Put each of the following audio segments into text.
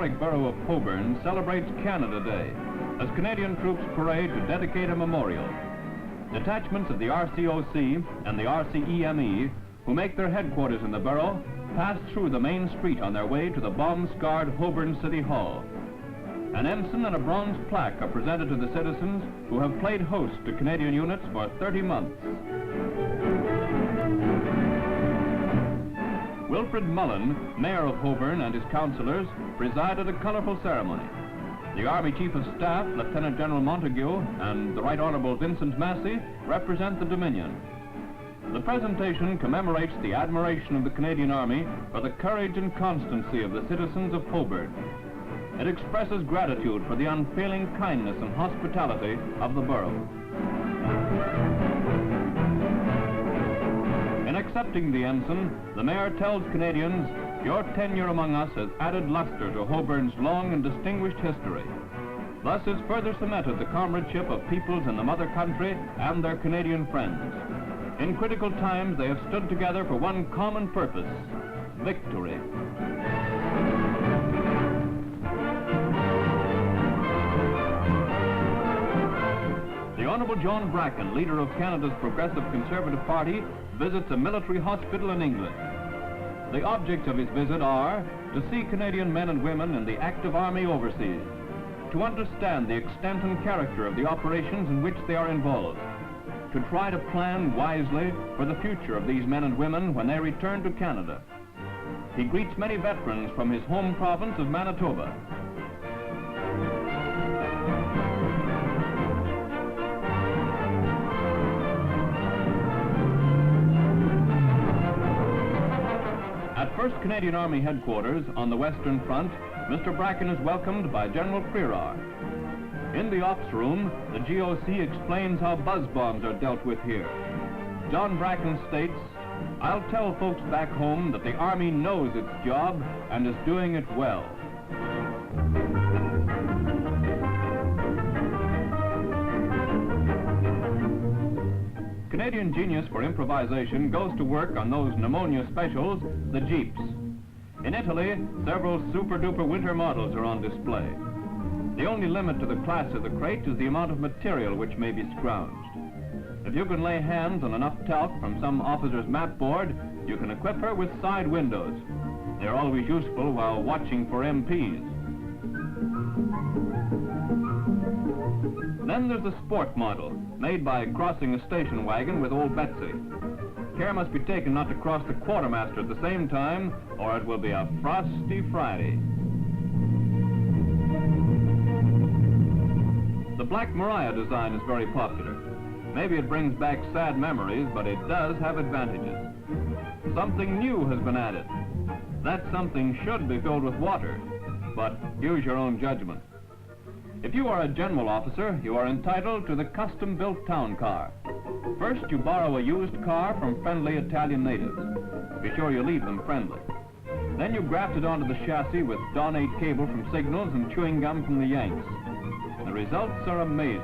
historic borough of Holborn celebrates Canada Day as Canadian troops parade to dedicate a memorial. Detachments of the RCOC and the RCEME, who make their headquarters in the borough, pass through the main street on their way to the bomb-scarred Holborn City Hall. An ensign and a bronze plaque are presented to the citizens who have played host to Canadian units for 30 months. Wilfred Mullen, Mayor of Holborn, and his councillors preside at a colourful ceremony. The Army Chief of Staff, Lieutenant General Montague, and the Right Honourable Vincent Massey represent the Dominion. The presentation commemorates the admiration of the Canadian Army for the courage and constancy of the citizens of Holborn. It expresses gratitude for the unfailing kindness and hospitality of the borough. In accepting the ensign, the Mayor tells Canadians, "Your tenure among us has added luster to Holborn's long and distinguished history." Thus is further cemented the comradeship of peoples in the mother country and their Canadian friends. In critical times, they have stood together for one common purpose: victory. The Honourable John Bracken, leader of Canada's Progressive Conservative Party, visits a military hospital in England. The objects of his visit are to see Canadian men and women in the active army overseas, to understand the extent and character of the operations in which they are involved, to try to plan wisely for the future of these men and women when they return to Canada. He greets many veterans from his home province of Manitoba. At 1st Canadian Army Headquarters on the Western Front, Mr. Bracken is welcomed by General Freerar. In the ops room, the GOC explains how buzz bombs are dealt with here. John Bracken states, "I'll tell folks back home that the Army knows its job and is doing it well." Canadian genius for improvisation goes to work on those pneumonia specials, the Jeeps. In Italy, several super-duper winter models are on display. The only limit to the class of the crate is the amount of material which may be scrounged. If you can lay hands on enough talc from some officer's map board, you can equip her with side windows. They're always useful while watching for MPs. Then there's the sport model, made by crossing a station wagon with old Betsy. Care must be taken not to cross the quartermaster at the same time, or it will be a frosty Friday. The Black Maria design is very popular. Maybe it brings back sad memories, but it does have advantages. Something new has been added. That something should be filled with water, but use your own judgment. If you are a general officer, you are entitled to the custom-built town car. First, you borrow a used car from friendly Italian natives. Be sure you leave them friendly. Then you graft it onto the chassis with Dawn-8 cable from Signals and chewing gum from the Yanks. The results are amazing.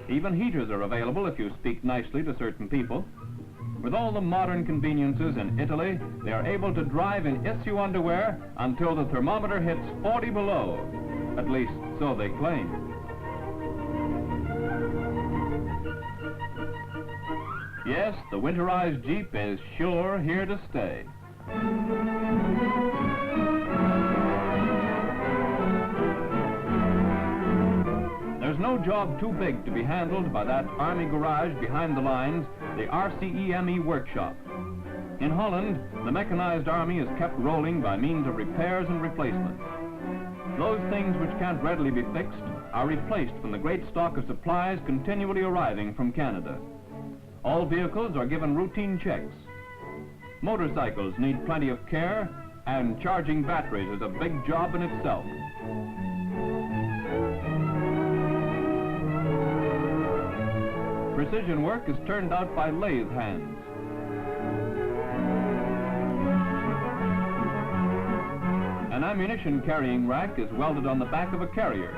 Even heaters are available if you speak nicely to certain people. With all the modern conveniences in Italy, they are able to drive in issue underwear until the thermometer hits 40 below. At least, so they claim. Yes, the winterized Jeep is sure here to stay. There's no job too big to be handled by that Army garage behind the lines, the RCEME workshop. In Holland, the mechanized Army is kept rolling by means of repairs and replacements. Those things which can't readily be fixed are replaced from the great stock of supplies continually arriving from Canada. All vehicles are given routine checks. Motorcycles need plenty of care, and charging batteries is a big job in itself. Precision work is turned out by lathe hands. An ammunition carrying rack is welded on the back of a carrier.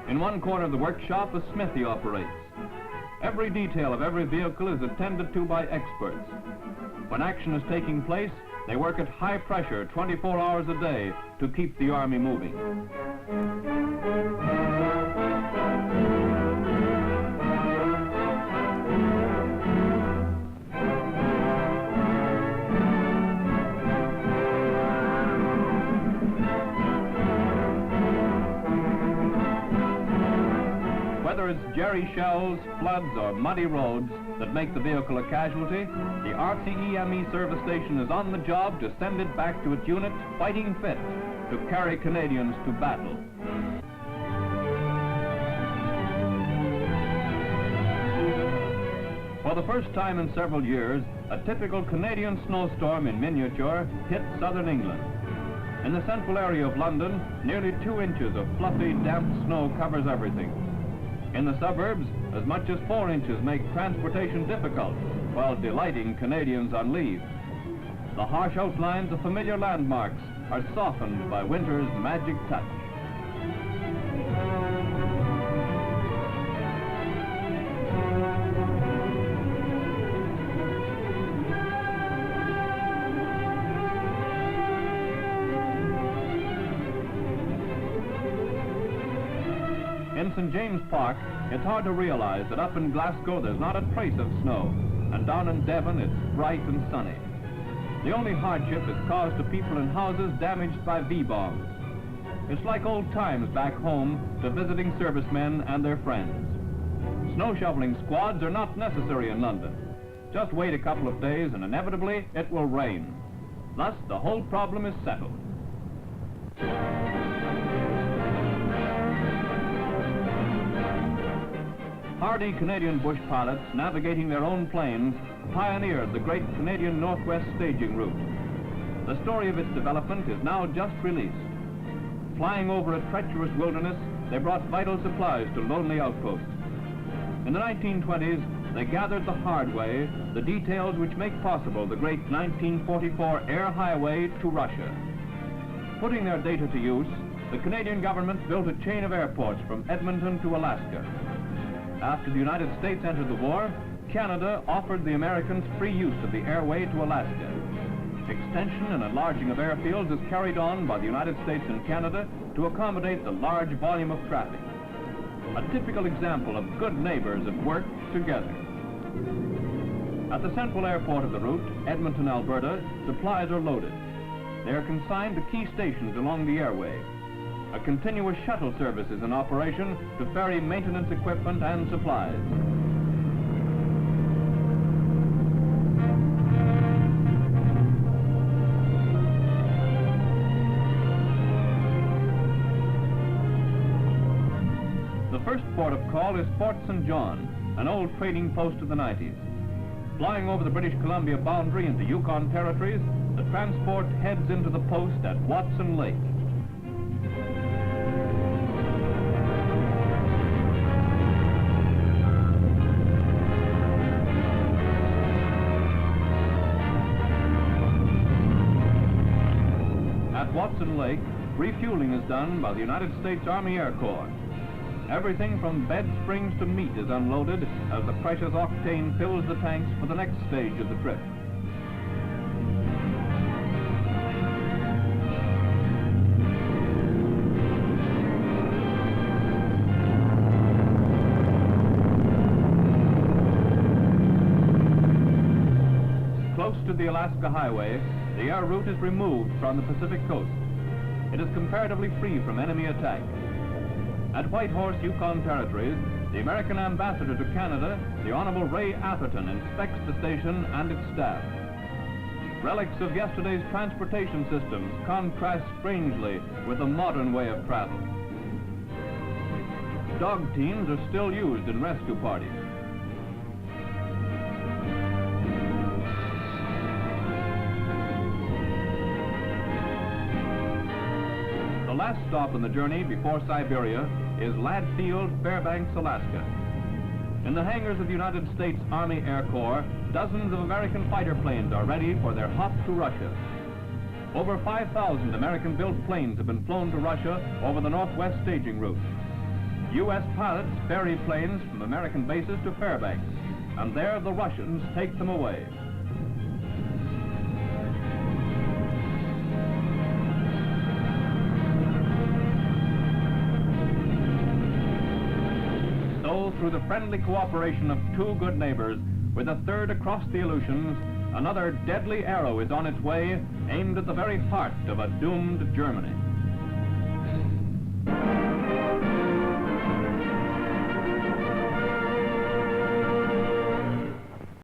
In one corner of the workshop, a smithy operates. Every detail of every vehicle is attended to by experts. When action is taking place, They work at high pressure 24 hours a day to keep the Army moving. Whether it's jerry shells, floods, or muddy roads that make the vehicle a casualty, the RCEME service station is on the job to send it back to its unit fighting fit to carry Canadians to battle. For the first time in several years, a typical Canadian snowstorm in miniature hit southern England. In the central area of London, nearly 2 inches of fluffy, damp snow covers everything. In the suburbs, as much as 4 inches make transportation difficult while delighting Canadians on leave. The harsh outlines of familiar landmarks are softened by winter's magic touch. In St. James Park, it's hard to realize that up in Glasgow there's not a trace of snow, and down in Devon it's bright and sunny. The only hardship is caused to people in houses damaged by V-bombs. It's like old times back home to visiting servicemen and their friends. Snow shoveling squads are not necessary in London. Just wait a couple of days and inevitably it will rain. Thus, the whole problem is settled. Hardy Canadian bush pilots navigating their own planes pioneered the great Canadian Northwest staging route. The story of its development is now just released. Flying over a treacherous wilderness, they brought vital supplies to lonely outposts. In the 1920s, they gathered the hard way the details which make possible the great 1944 air highway to Russia. Putting their data to use, the Canadian government built a chain of airports from Edmonton to Alaska. After the United States entered the war, Canada offered the Americans free use of the airway to Alaska. Extension and enlarging of airfields is carried on by the United States and Canada to accommodate the large volume of traffic. A typical example of good neighbors at work together. At the central airport of the route, Edmonton, Alberta, supplies are loaded. They are consigned to key stations along the airway. A continuous shuttle service is in operation to ferry maintenance equipment and supplies. The first port of call is Fort St. John, an old trading post of the 90s. Flying over the British Columbia boundary into Yukon territories, the transport heads into the post at Watson Lake. At Watson Lake, refueling is done by the United States Army Air Corps. Everything from bed springs to meat is unloaded as the precious octane fills the tanks for the next stage of the trip. Close to the Alaska Highway, the air route is removed from the Pacific coast. It is comparatively free from enemy attack. At Whitehorse, Yukon Territories, the American ambassador to Canada, the Honorable Ray Atherton, inspects the station and its staff. Relics of yesterday's transportation systems contrast strangely with the modern way of travel. Dog teams are still used in rescue parties. The last stop on the journey before Siberia is Ladd Field, Fairbanks, Alaska. In the hangars of the United States Army Air Corps, dozens of American fighter planes are ready for their hop to Russia. Over 5,000 American-built planes have been flown to Russia over the Northwest staging route. U.S. pilots ferry planes from American bases to Fairbanks, and there the Russians take them away. Still, through the friendly cooperation of two good neighbors, with a third across the Aleutians, another deadly arrow is on its way, aimed at the very heart of a doomed Germany.